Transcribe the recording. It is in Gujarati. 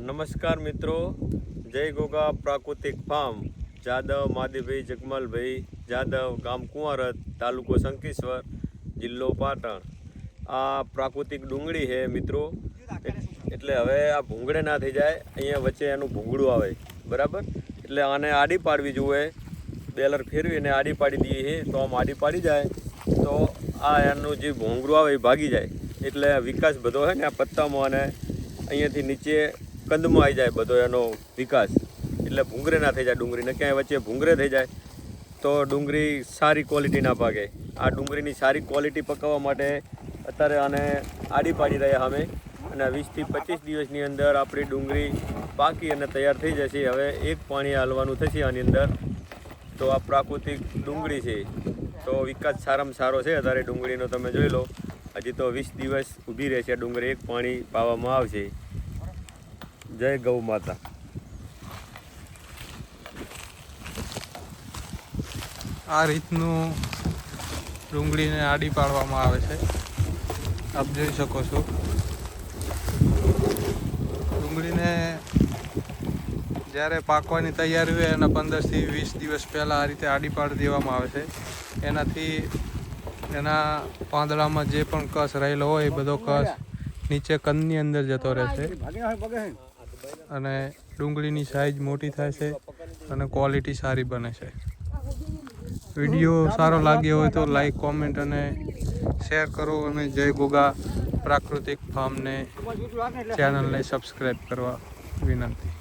નમસ્કાર મિત્રો, જય ગોગા પ્રાકૃતિક ફાર્મ, જાદવ માદીભાઈ જગમલભાઈ જાદવ, ગામ કુંવારત, તાલુકો શંકરેશ્વર, જિલ્લો પાટણ। આ પ્રાકૃતિક ડુંગળી છે મિત્રો। એટલે હવે આ ભૂંગળે ના થઈ જાય, અહીંયા વચ્ચે એનું ભૂંગળું આવે બરાબર। એટલે આને આડી પાડવી જોઈએ, બેલર ફેરવીને આડી પાડી દઈએ તો આમ આડી પાડી જાય તો આ એનું જે ભૂંગળું આવે એ ભાગી જાય। એટલે વિકાસ બધો છે ને આ પત્તામાં અને અહીંયાથી નીચે કંદમાં આવી જાય બધો એનો વિકાસ। એટલે ભૂંગરે ના થઈ જાય ડુંગળીને, ક્યાંય વચ્ચે ભૂંગરે થઈ જાય તો ડુંગળી સારી ક્વોલિટી ના પાકે। આ ડુંગળીની સારી ક્વોલિટી પકાવવા માટે અત્યારે આને આડી પાડી રહ્યા અમે, અને 20 થી 25 દિવસની અંદર આપણી ડુંગળી પાકી અને તૈયાર થઈ જશે। હવે એક પાણી હાલવાનું થશે આની અંદર, તો આ પ્રાકૃતિક ડુંગળી છે તો વિકાસ સારામાં સારો છે અત્યારે ડુંગળીનો। તમે જોઈ લો, હજી તો 20 દિવસ ઊભી રહેશે ડુંગળી, એક પાણી પાવામાં આવશે। જય ગૌ માતા। આ રીતનું ડુંગળીને આડી પાડવામાં આવે છે, આપ જોઈ શકો છો। ડુંગળીને જ્યારે પાકવાની તૈયારી હોય એના 15 થી 20 દિવસ પહેલાં આ રીતે આડી પાડી દેવામાં આવે છે। એનાથી એના પાંદડામાં જે પણ કસ રહેલો હોય એ બધો કસ નીચે કંદની અંદર જતો રહેશે અને ડુંગળીની સાઈઝ મોટી થાય છે અને ક્વોલિટી સારી બને છે। વિડીયો સારો લાગ્યો હોય તો લાઈક, કોમેન્ટ અને શેર કરો, અને જય ગોગા પ્રાકૃતિક ફાર્મને ચેનલને સબસ્ક્રાઈબ કરવા વિનંતી।